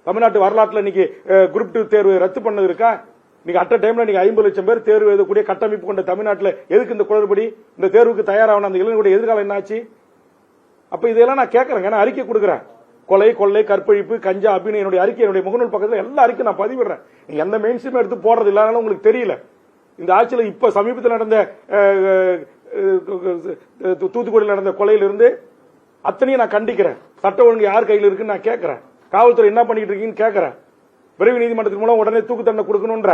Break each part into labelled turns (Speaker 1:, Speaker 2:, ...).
Speaker 1: தமிழ்நாட்டு வரலாற்றுல இன்னைக்கு குரூப் 2 தேர்வு ரத்து பண்ணது இருக்கா? நீங்க அட்ட டைம்ல நீங்க 50 லட்சம் பேர் தேர்வு எழுதக்கூடிய கட்டமைப்பு கொண்ட தமிழ்நாட்டில் எதுக்கு இந்த குளறுபடி? இந்த தேர்வுக்கு தயாரான அந்த இளைஞர்களுடைய எதிர்காலம் என்னாச்சு? அப்ப இதெல்லாம் நான் கேட்கறேங்க. நான் அறிக்கை கொடுக்குறேன். கொலை, கொள்ளை, கற்பழிப்பு, கஞ்சா, அபிநய என்னுடைய அறிக்கை, என்னுடைய முகநூல் பக்கத்தில் எல்லா அறிக்கை நான் பதிவிடுறேன். நீங்க எந்த மெயின் ஸ்ட்ரீம் எடுத்து போடுறது இல்லாதனால உங்களுக்கு தெரியல. இந்த ஆட்சியில் இப்ப சமீபத்தில் நடந்த தூத்துக்குடியில் நடந்த கொலையிலிருந்து அத்தனையும் நான் கண்டிக்கிறேன். சட்ட ஒழுங்கு யார் கையில் இருக்குன்னு நான் கேட்கிறேன். காவல்துறை என்ன பண்ணிட்டு இருக்கீங்கன்னு கேட்கிறேன். விரைவு நீதிமன்றத்தின் மூலம் உடனே தூக்கு தண்டனை கொடுக்கணும்ன்ற.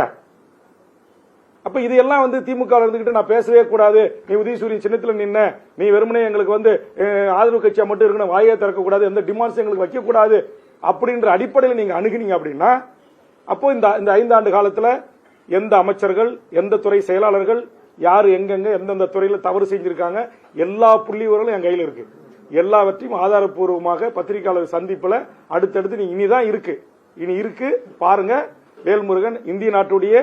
Speaker 1: அப்ப இதையெல்லாம் திமுக இருந்துகிட்டு நான் பேசவே கூடாது, நீ உதயசூரியன் சின்னத்தில் நின்ன, நீ வெறுமனே எங்களுக்கு ஆதரவு கட்சியா மட்டும் இருக்கணும், வாயை திறக்க கூடாது, எந்த டிமாண்ட்ஸ் எங்களுக்கு வைக்க கூடாது அப்படின்ற அடிப்படையில் நீங்க அணுகினீங்க அப்படின்னா, அப்போ இந்த 5 ஆண்டு காலத்துல எந்த அமைச்சர்கள், எந்த துறை செயலாளர்கள், யாரு எங்கெங்க எந்தெந்த துறையில தவறு செஞ்சிருக்காங்க, எல்லா புள்ளிவர்களும் என் கையில் இருக்கு. எல்லாவற்றையும் ஆதாரப்பூர்வமாக பத்திரிகையாளர் சந்திப்புல அடுத்தடுத்து நீ இனிதான் இருக்கு பாருங்க. வேல்முருகன் இந்திய நாட்டுடைய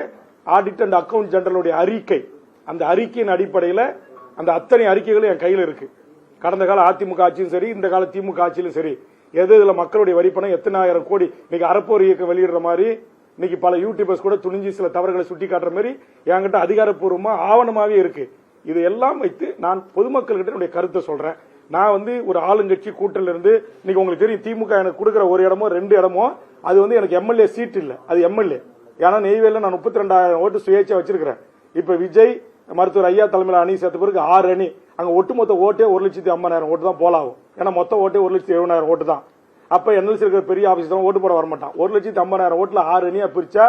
Speaker 1: ஆடிட் அண்ட் அக்கவுண்ட் ஜெனரலுடைய அறிக்கை, அந்த அறிக்கையின் அடிப்படையில் அந்த அத்தனை அறிக்கைகளும் என் கையில் இருக்கு. கடந்த கால அதிமுக ஆட்சியும் சரி, இந்த கால திமுக ஆட்சியிலும் சரி, இதுல மக்களுடைய வரிப்பணம் எத்தனை ஆயிரம் கோடி இன்னைக்கு அறப்போர் இயக்கம் வெளியிடுற மாதிரி, இன்னைக்கு பல யூடியூபர்ஸ் கூட துணிஞ்சு சில தவறுகளை சுட்டி காட்டுற மாதிரி என்கிட்ட அதிகாரப்பூர்வமா ஆவணமாவே இருக்கு. இதையெல்லாம் வைத்து நான் பொதுமக்கள்கிட்ட என்னுடைய கருத்தை சொல்றேன். நான் ஒரு ஆளுங்கட்சி கூட்டல இருந்து இன்னைக்கு உங்களுக்கு தெரியும், திமுக எனக்கு கொடுக்கிற ஒரு இடமோ 2 இடமோ அது எனக்கு எம்எல்ஏ சீட் இல்ல, அது எம்எல்ஏ. ஏன்னா நெய்வேலியில நான் 32,000 ஓட்டு சுயேட்சை வச்சிருக்கிறேன். இப்ப விஜய் மருத்துவர் ஐயா தலைமையில் அணி சேர்த்த பிறகு 6 அணி, அங்க ஒட்டுமொத்த ஓட்டே 1,50,000 ஓட்டு தான் போலாகும். ஏன்னா மொத்த ஓட்டே 1,70,000 ஓட்டு தான். அப்ப என்எல்சி இருக்கிற பெரிய ஆபீஸ் தான் ஓட்டு போட வரமாட்டான். 1,50,000 ஓட்டுல 6 அணியா பிரிச்சா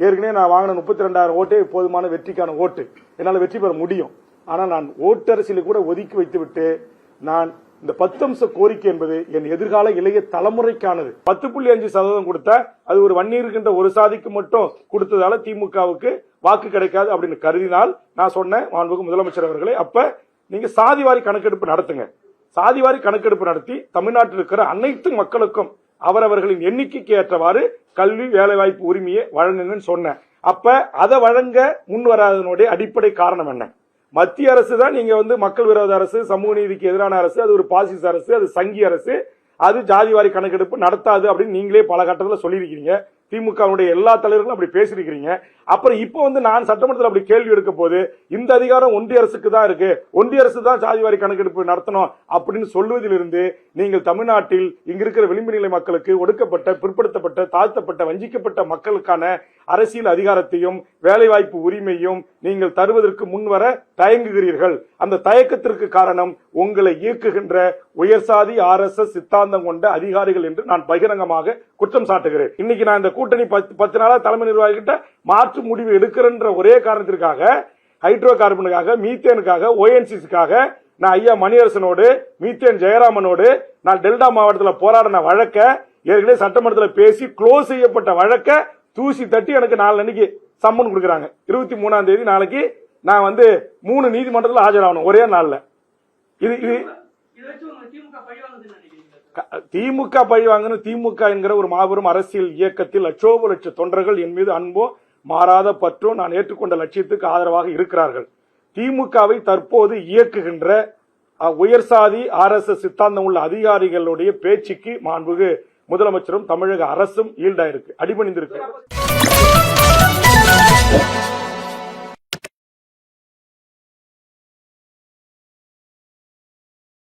Speaker 1: ஏற்கனவே நான் வாங்கின 32,000 ஓட்டே போதுமான வெற்றிக்கான ஓட்டு, என்னால வெற்றி பெற முடியும். ஆனா நான் ஓட்டரசியலை கூட ஒதுக்கி வைத்துவிட்டு நான் இந்த 10 அம்ச கோரிக்கை என்பது என் எதிர்கால இளைய தலைமுறைக்கானது. 10.5% கொடுத்தா அது ஒரு வன்னி இருக்கின்ற ஒரு சாதிக்கு மட்டும் கொடுத்ததால திமுகவுக்கு வாக்கு கிடைக்காது அப்படின்னு கருதினால் நான் சொன்னேன் மாண்புமிகு முதலமைச்சர் அவர்களே, அப்ப நீங்க சாதிவாரி கணக்கெடுப்பு நடத்துங்க. சாதிவாரி கணக்கெடுப்பு நடத்தி தமிழ்நாட்டில் இருக்கிற அனைத்து மக்களுக்கும் அவரவர்களின் எண்ணிக்கைக்கு ஏற்றவாறு கல்வி வேலைவாய்ப்பு உரிமையை வழங்குங்கன்னு சொன்னேன். அப்ப அதை வழங்க முன் வராதனுடைய அடிப்படை காரணம் என்ன? மத்திய அரசு தான் நீங்க மக்கள் விரோத அரசு, சமூக நீதிக்கு எதிரான அரசு, அது ஒரு பாசிச அரசு, அது சங்கி அரசு, அது ஜாதிவாரி கணக்கெடுப்பு நடத்தாது அப்படின்னு நீங்களே பல கட்டத்தில் சொல்லியிருக்கீங்க. திமுகவுடைய எல்லா தலைவர்களும் அப்படி பேசியிருக்கிறீங்க. அப்புறம் இப்போ நான் சட்டமன்றத்தில் அப்படி கேள்வி எடுக்க போது இந்த அதிகாரம் ஒன்றிய அரசுக்கு தான் இருக்கு, ஒன்றிய அரசு தான் ஜாதிவாரி கணக்கெடுப்பு நடத்தணும் அப்படின்னு சொல்வதிலிருந்து நீங்கள் தமிழ்நாட்டில் இங்க இருக்கிற விளிம்பு நிலை மக்களுக்கு, ஒடுக்கப்பட்ட, பிற்படுத்தப்பட்ட, தாழ்த்தப்பட்ட, வஞ்சிக்கப்பட்ட மக்களுக்கான அரசியல் அதிகாரத்தையும் வேலைவாய்ப்பு உரிமையும் நீங்கள் தருவதற்கு முன்வர தயங்குகிறீர்கள். அந்த தயக்கத்திற்கு காரணம் உங்களை இயக்குகின்ற உயர்சாதி RSS சித்தாந்தம் கொண்ட அதிகாரிகள் என்று நான் பகிரங்கமாக குற்றம் சாட்டுகிறேன். இன்னைக்கு நான் இந்த கூட்டணி 10 நாளா தலைமை நிர்வாகிகிட்ட மாற்று முடிவு எடுக்கின்ற ஒரே காரணத்திற்காக, ஹைட்ரோ கார்பனுக்காக, மீத்தேனுக்காக, ONGCக்காக நான் ஐயா மணியரசனோடு, மீத்தேன் ஜெயராமனோடு நான் டெல்டா மாவட்டத்தில் போராடின வழக்க ஏற்கனவே சட்டமன்றத்தில் பேசி க்ளோஸ் செய்யப்பட்ட வழக்க தூசி தட்டி எனக்கு 4 அன்னைக்கு சம்மன் கொடுக்குறாங்க. 23ஆம் தேதி நாளைக்கு நான் 3 நீதிமன்றத்தில் ஆஜராகணும் ஒரே நாள்ல. இது திமுக பழி வாங்கணும். திமுக என்கிற ஒரு மாபெரும் அரசியல் இயக்கத்தில் லட்ச தொண்டர்கள் என் மீது அன்போ மாறாத பற்றோ நான் ஏற்றுக்கொண்ட லட்சியத்துக்கு ஆதரவாக இருக்கிறார்கள். திமுகவை தற்போது இயக்குகின்ற உயர்சாதி RSS சித்தாந்தம் உள்ள அதிகாரிகளுடைய பேச்சுக்கு மாண்புமிகு முதலமைச்சரும் தமிழக அரசும் ஈல்டாயிருக்கு, அடிபணிந்திருக்கு.